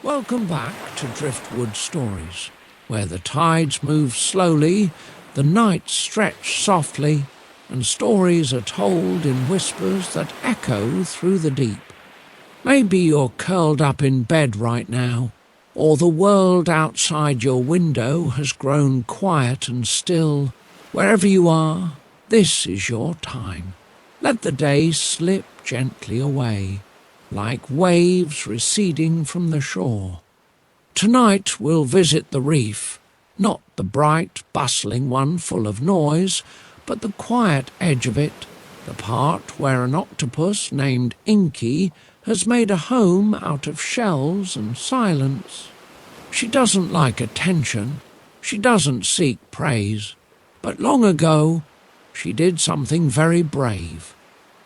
Welcome back to Driftwood Stories, where the tides move slowly, the nights stretch softly, and stories are told in whispers that echo through the deep. Maybe you're curled up in bed right now, or the world outside your window has grown quiet and still. Wherever you are, this is your time. Let the day slip gently away, like waves receding from the shore. Tonight we'll visit the reef, not the bright, bustling one full of noise, but the quiet edge of it, the part where an octopus named Inky has made a home out of shells and silence. She doesn't like attention, she doesn't seek praise, but long ago she did something very brave.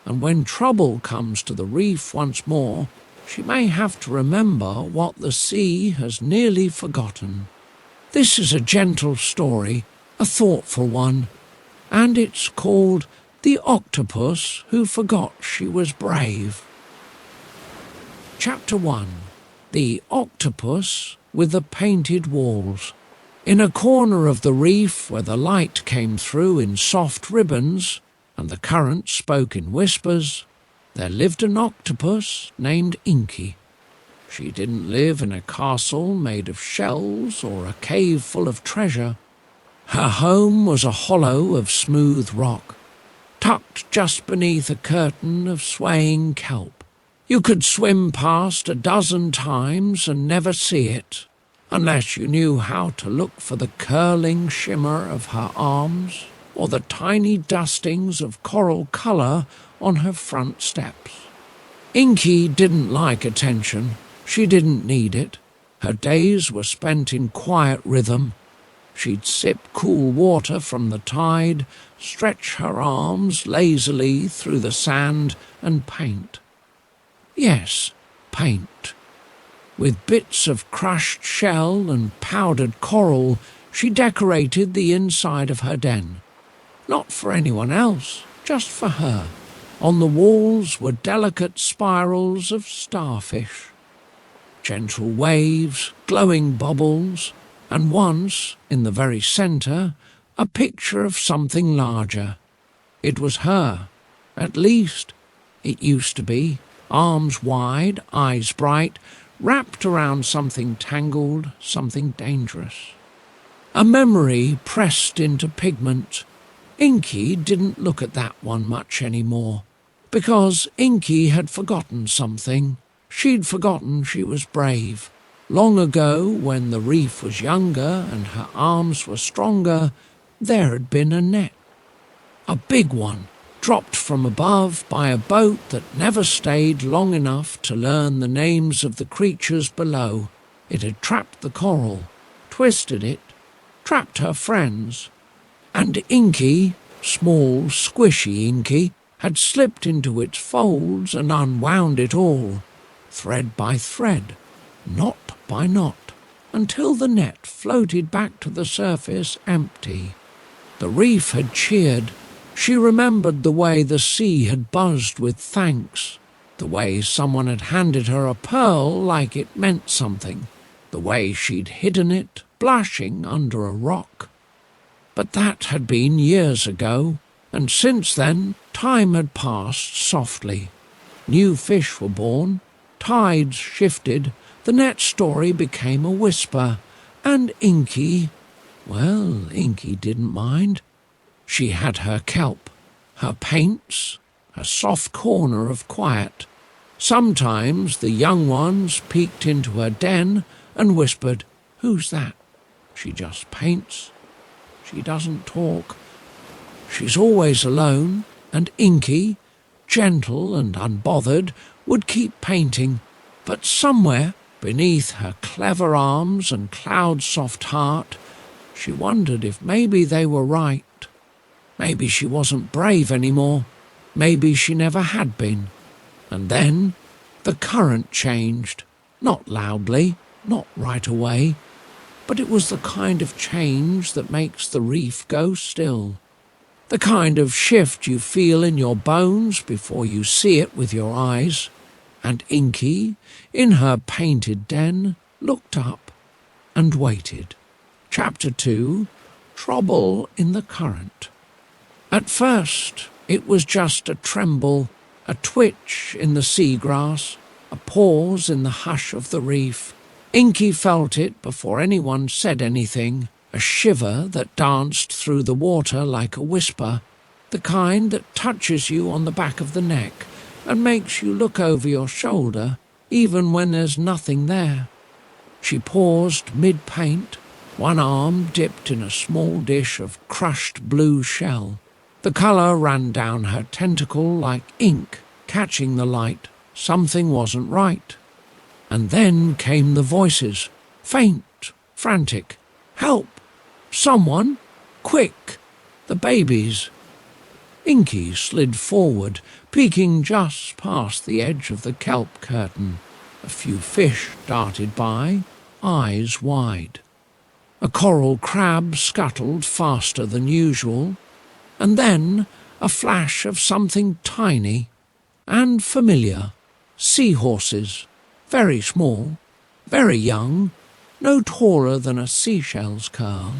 And when trouble comes to the reef once more, she may have to remember what the sea has nearly forgotten. This is a gentle story, a thoughtful one, and it's called The Octopus Who Forgot She Was Brave. Chapter 1. The Octopus with the Painted Walls. In a corner of the reef where the light came through in soft ribbons, and the current spoke in whispers, there lived an octopus named Inky. She didn't live in a castle made of shells or a cave full of treasure. Her home was a hollow of smooth rock, tucked just beneath a curtain of swaying kelp. You could swim past a dozen times and never see it, unless you knew how to look for the curling shimmer of her arms, or the tiny dustings of coral colour on her front steps. Inky didn't like attention. She didn't need it. Her days were spent in quiet rhythm. She'd sip cool water from the tide, stretch her arms lazily through the sand, and paint. Yes, paint. With bits of crushed shell and powdered coral, she decorated the inside of her den. Not for anyone else, just for her. On the walls were delicate spirals of starfish, gentle waves, glowing bubbles, and once, in the very centre, a picture of something larger. It was her. At least, it used to be, arms wide, eyes bright, wrapped around something tangled, something dangerous. A memory pressed into pigment. Inky didn't look at that one much anymore, because Inky had forgotten something. She'd forgotten she was brave. Long ago, when the reef was younger and her arms were stronger, there had been a net. A big one, dropped from above by a boat that never stayed long enough to learn the names of the creatures below. It had trapped the coral, twisted it, trapped her friends. And Inky, small, squishy Inky, had slipped into its folds and unwound it all, thread by thread, knot by knot, until the net floated back to the surface empty. The reef had cheered. She remembered the way the sea had buzzed with thanks, the way someone had handed her a pearl like it meant something, the way she'd hidden it, blushing under a rock. But that had been years ago, and since then time had passed softly. New fish were born, tides shifted, the net story became a whisper, and Inky, well, Inky didn't mind. She had her kelp, her paints, her soft corner of quiet. Sometimes the young ones peeked into her den and whispered, "Who's that?" She just paints. She doesn't talk. She's always alone, and Inky, gentle and unbothered, would keep painting. But somewhere, beneath her clever arms and cloud-soft heart, she wondered if maybe they were right. Maybe she wasn't brave anymore. Maybe she never had been. And then the current changed. Not loudly, not right away, but it was the kind of change that makes the reef go still. The kind of shift you feel in your bones before you see it with your eyes. And Inky, in her painted den, looked up, and waited. Chapter 2, Trouble in the Current. At first, it was just a tremble, a twitch in the seagrass, a pause in the hush of the reef. Inky felt it before anyone said anything, a shiver that danced through the water like a whisper, the kind that touches you on the back of the neck and makes you look over your shoulder even when there's nothing there. She paused mid-paint, one arm dipped in a small dish of crushed blue shell. The colour ran down her tentacle like ink, catching the light. Something wasn't right. And then came the voices, faint, frantic. Help! Someone! Quick! The babies! Inky slid forward, peeking just past the edge of the kelp curtain. A few fish darted by, eyes wide. A coral crab scuttled faster than usual, and then a flash of something tiny and familiar. Seahorses, very small, very young, no taller than a seashell's curl.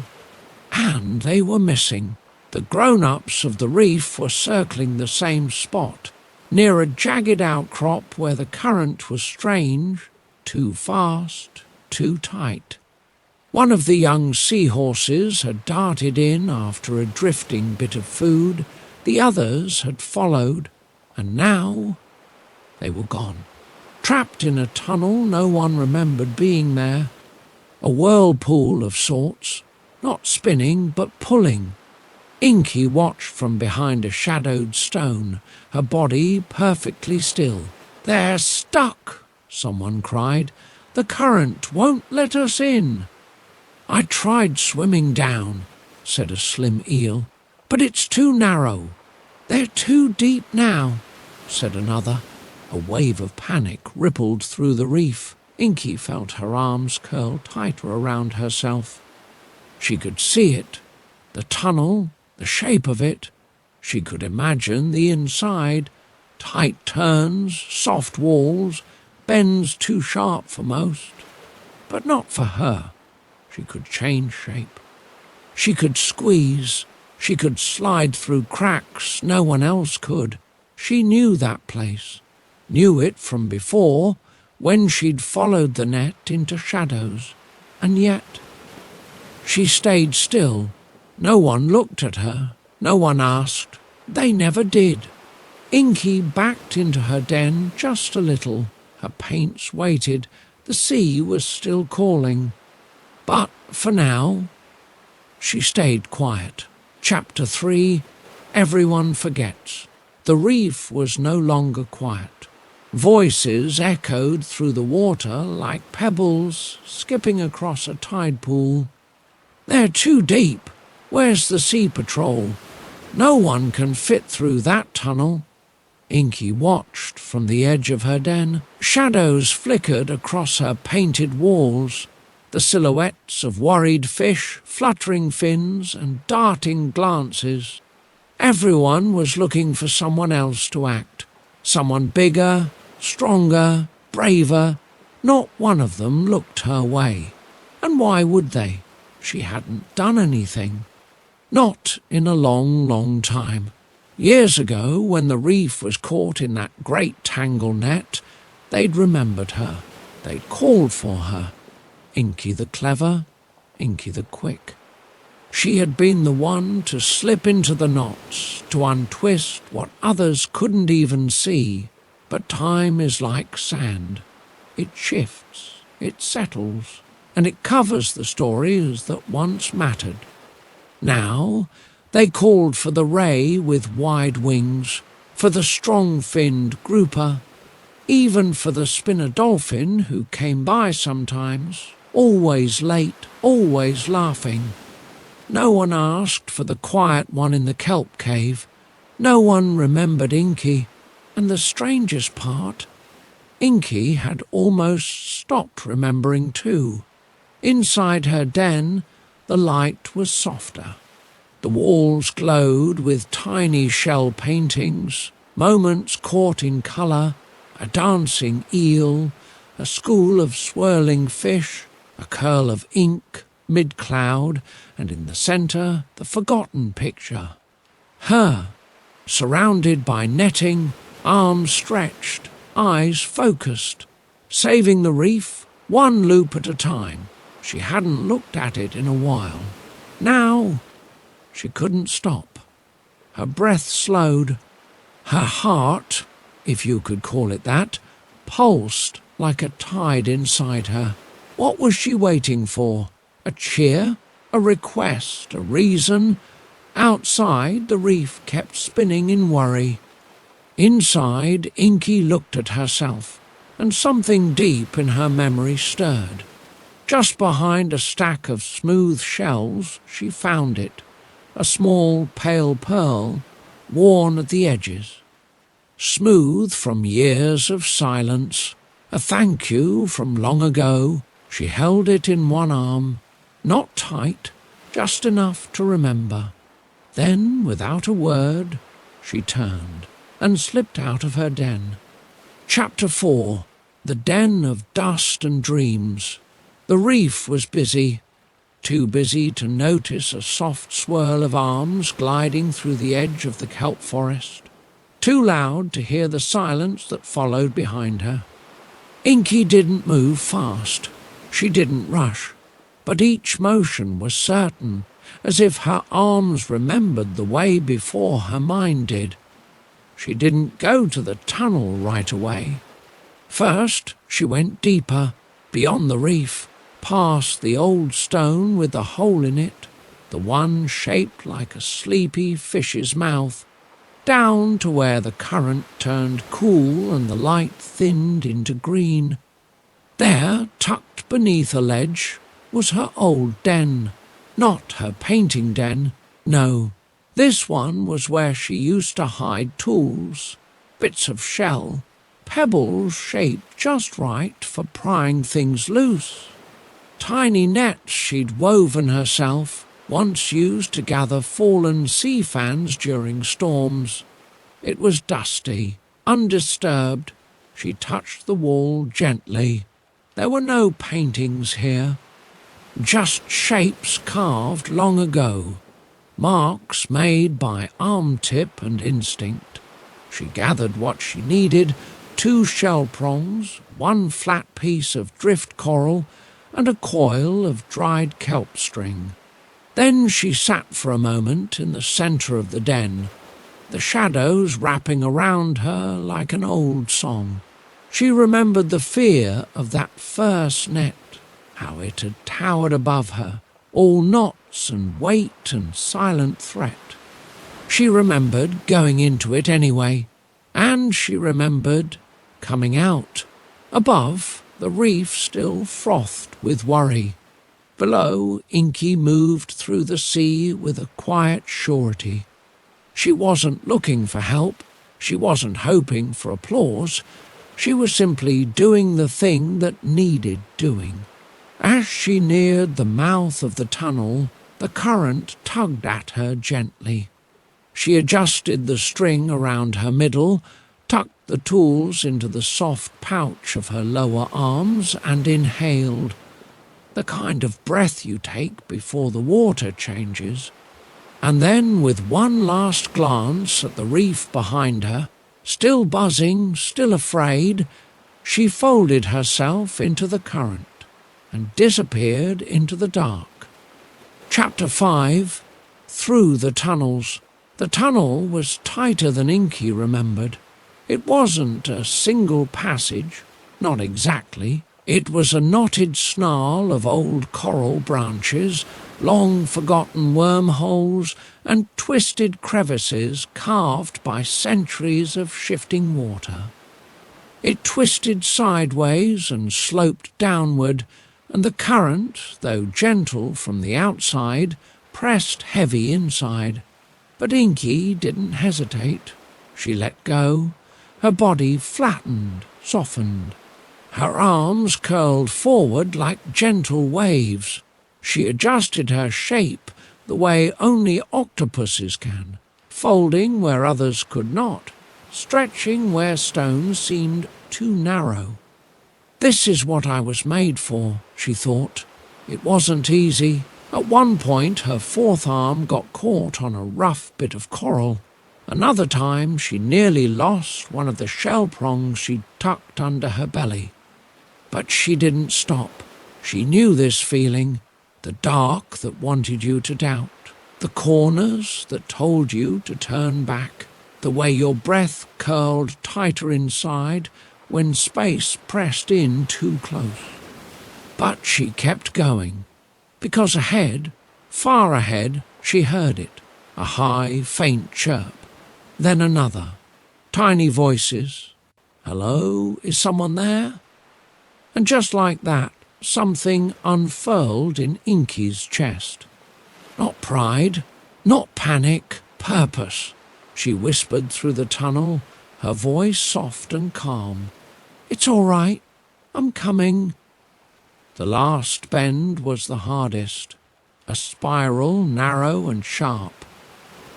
And they were missing. The grown-ups of the reef were circling the same spot, near a jagged outcrop where the current was strange, too fast, too tight. One of the young seahorses had darted in after a drifting bit of food, the others had followed, and now they were gone. Trapped in a tunnel no one remembered being there. A whirlpool of sorts, not spinning but pulling. Inky watched from behind a shadowed stone, her body perfectly still. "They're stuck!" someone cried. "The current won't let us in." "I tried swimming down," said a slim eel, "but it's too narrow." "They're too deep now," said another. A wave of panic rippled through the reef. Inky felt her arms curl tighter around herself. She could see it, the tunnel, the shape of it. She could imagine the inside, tight turns, soft walls, bends too sharp for most. But not for her. She could change shape. She could squeeze. She could slide through cracks no one else could. She knew that place. Knew it from before, when she'd followed the net into shadows. And yet she stayed still. No one looked at her. No one asked. They never did. Inky backed into her den just a little. Her paints waited. The sea was still calling. But for now, she stayed quiet. Chapter 3, Everyone Forgets. The reef was no longer quiet. Voices echoed through the water like pebbles skipping across a tide pool. "They're too deep. Where's the sea patrol? No one can fit through that tunnel." Inky watched from the edge of her den. Shadows flickered across her painted walls. The silhouettes of worried fish, fluttering fins and darting glances. Everyone was looking for someone else to act. Someone bigger, stronger, braver. Not one of them looked her way. And why would they? She hadn't done anything. Not in a long, long time. Years ago, when the reef was caught in that great tangle net, they'd remembered her. They'd called for her. Inky the clever, Inky the quick. She had been the one to slip into the knots, to untwist what others couldn't even see. But time is like sand. It shifts, it settles, and it covers the stories that once mattered. Now they called for the ray with wide wings, for the strong-finned grouper, even for the spinner dolphin who came by sometimes, always late, always laughing. No one asked for the quiet one in the kelp cave. No one remembered Inky. And the strangest part, Inky had almost stopped remembering too. Inside her den, the light was softer. The walls glowed with tiny shell paintings, moments caught in colour, a dancing eel, a school of swirling fish, a curl of ink mid-cloud, and in the centre the forgotten picture. Her, surrounded by netting, arms stretched, eyes focused, saving the reef one loop at a time. She hadn't looked at it in a while. Now she couldn't stop. Her breath slowed. Her heart, if you could call it that, pulsed like a tide inside her. What was she waiting for? A cheer? A request? A reason? Outside, the reef kept spinning in worry. Inside, Inky looked at herself, and something deep in her memory stirred. Just behind a stack of smooth shells, she found it, a small pale pearl, worn at the edges. Smooth from years of silence, a thank you from long ago, she held it in one arm, not tight, just enough to remember. Then, without a word, she turned and slipped out of her den. Chapter 4. The Den of Dust and Dreams. The reef was busy, too busy to notice a soft swirl of arms gliding through the edge of the kelp forest, too loud to hear the silence that followed behind her. Inky didn't move fast. She didn't rush, but each motion was certain, as if her arms remembered the way before her mind did. She didn't go to the tunnel right away. First, she went deeper, beyond the reef, past the old stone with the hole in it, the one shaped like a sleepy fish's mouth, down to where the current turned cool and the light thinned into green. There, tucked beneath a ledge, was her old den. Not her painting den, no. This one was where she used to hide tools, bits of shell, pebbles shaped just right for prying things loose. Tiny nets she'd woven herself, once used to gather fallen sea fans during storms. It was dusty, undisturbed. She touched the wall gently. There were no paintings here, just shapes carved long ago, marks made by arm tip and instinct. She gathered what she needed, 2 shell prongs, 1 flat piece of drift coral, and a coil of dried kelp string. Then she sat for a moment in the centre of the den, the shadows wrapping around her like an old song. She remembered the fear of that first net, how it had towered above her, all knots and weight and silent threat. She remembered going into it anyway, and she remembered coming out. Above, the reef still frothed with worry. Below, Inky moved through the sea with a quiet surety. She wasn't looking for help. She wasn't hoping for applause. She was simply doing the thing that needed doing. As she neared the mouth of the tunnel, the current tugged at her gently. She adjusted the string around her middle, tucked the tools into the soft pouch of her lower arms, and inhaled. The kind of breath you take before the water changes. And then, with one last glance at the reef behind her, still buzzing, still afraid, she folded herself into the current and disappeared into the dark. Chapter 5. Through the tunnels. The tunnel was tighter than Inky remembered. It wasn't a single passage, not exactly. It was a knotted snarl of old coral branches, long forgotten wormholes, and twisted crevices carved by centuries of shifting water. It twisted sideways and sloped downward, and the current, though gentle from the outside, pressed heavy inside. But Inky didn't hesitate. She let go. Her body flattened, softened. Her arms curled forward like gentle waves. She adjusted her shape the way only octopuses can, folding where others could not, stretching where stones seemed too narrow. This is what I was made for, she thought. It wasn't easy. At one point, her fourth arm got caught on a rough bit of coral. Another time, she nearly lost one of the shell prongs she'd tucked under her belly. But she didn't stop. She knew this feeling, the dark that wanted you to doubt, the corners that told you to turn back, the way your breath curled tighter inside when space pressed in too close. But she kept going, because ahead, far ahead, she heard it, a high, faint chirp, then another, tiny voices. Hello, is someone there? And just like that, something unfurled in Inky's chest. Not pride, not panic, purpose, she whispered through the tunnel, her voice soft and calm. It's all right, I'm coming. The last bend was the hardest, a spiral narrow and sharp.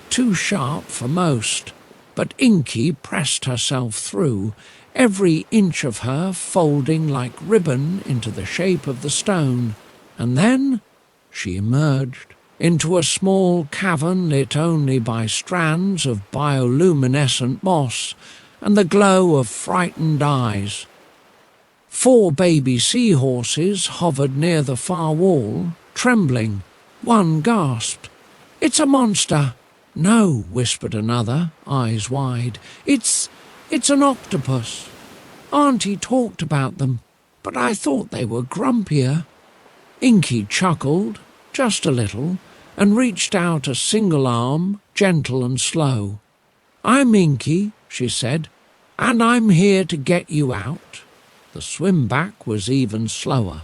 Too sharp for most, but Inky pressed herself through, every inch of her folding like ribbon into the shape of the stone, and then she emerged into a small cavern lit only by strands of bioluminescent moss and the glow of frightened eyes. 4 baby seahorses hovered near the far wall, trembling. One gasped, "It's a monster!" "No," whispered another, eyes wide. It's an octopus. Auntie talked about them, but I thought they were grumpier." Inky chuckled, just a little, and reached out a single arm, gentle and slow. "I'm Inky," she said, "and I'm here to get you out." The swim back was even slower.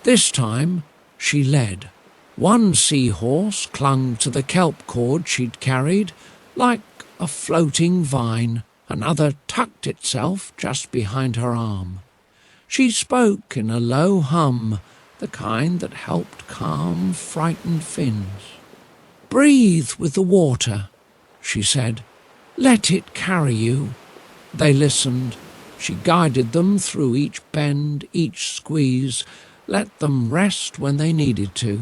This time she led. One seahorse clung to the kelp cord she'd carried, like a floating vine. Another tucked itself just behind her arm. She spoke in a low hum, the kind that helped calm frightened fins. "Breathe with the water," she said. "Let it carry you." They listened. She guided them through each bend, each squeeze, let them rest when they needed to.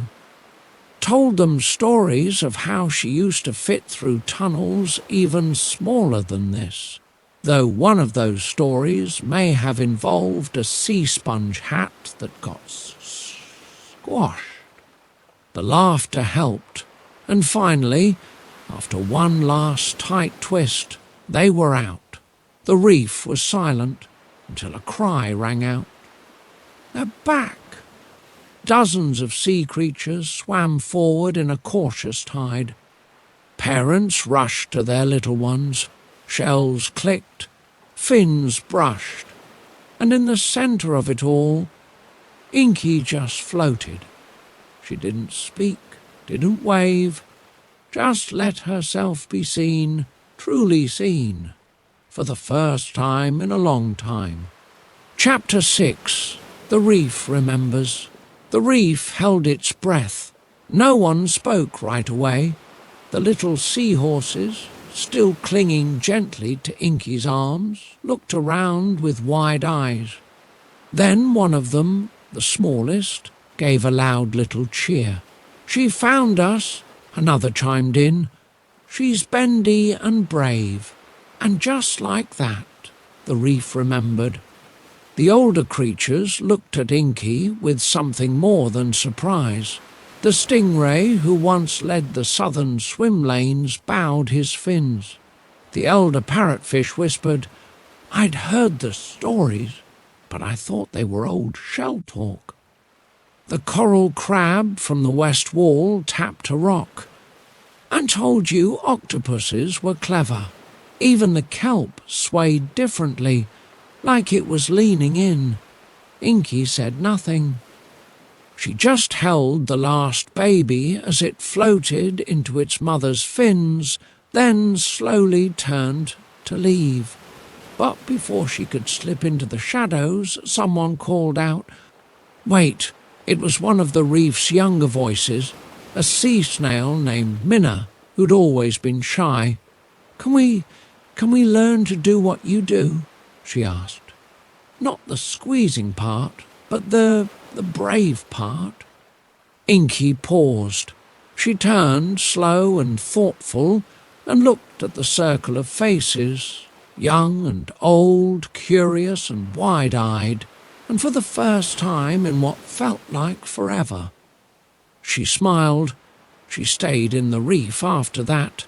Told them stories of how she used to fit through tunnels even smaller than this, though one of those stories may have involved a sea sponge hat that got squashed. The laughter helped, and finally, after one last tight twist, they were out. The reef was silent until a cry rang out. "They're back!" Dozens of sea creatures swam forward in a cautious tide. Parents rushed to their little ones. Shells clicked, fins brushed, and in the centre of it all, Inky just floated. She didn't speak, didn't wave, just let herself be seen, truly seen, for the first time in a long time. Chapter 6. The Reef Remembers. The reef held its breath. No one spoke right away. The little seahorses, still clinging gently to Inky's arms, looked around with wide eyes. Then one of them, the smallest, gave a loud little cheer. "She found us," another chimed in. "She's bendy and brave." And just like that, the reef remembered. The older creatures looked at Inky with something more than surprise. The stingray, who once led the southern swim lanes, bowed his fins. The elder parrotfish whispered, "I'd heard the stories, but I thought they were old shell talk." The coral crab from the west wall tapped a rock. "I told you octopuses were clever." Even the kelp swayed differently, like it was leaning in. Inky said nothing. She just held the last baby as it floated into its mother's fins, then slowly turned to leave. But before she could slip into the shadows, someone called out, "Wait!" It was one of the reef's younger voices, a sea snail named Minna, who'd always been shy. Can we learn to do what you do?" she asked. Not the squeezing part, but the brave part. Inky paused. She turned, slow and thoughtful, and looked at the circle of faces, young and old, curious and wide-eyed, and for the first time in what felt like forever. She smiled. She stayed in the reef after that,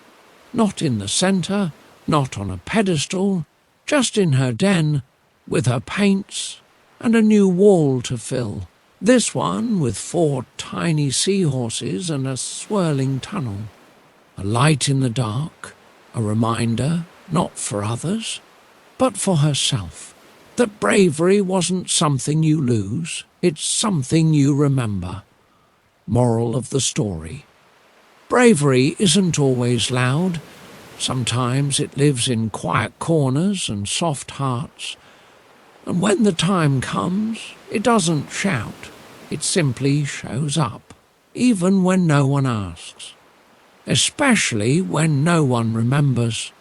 not in the centre, not on a pedestal, just in her den, with her paints and a new wall to fill. This one with 4 tiny seahorses and a swirling tunnel. A light in the dark, a reminder, not for others, but for herself, that bravery wasn't something you lose, it's something you remember. Moral of the story: bravery isn't always loud. Sometimes it lives in quiet corners and soft hearts. And when the time comes, it doesn't shout. It simply shows up, even when no one asks. Especially when no one remembers.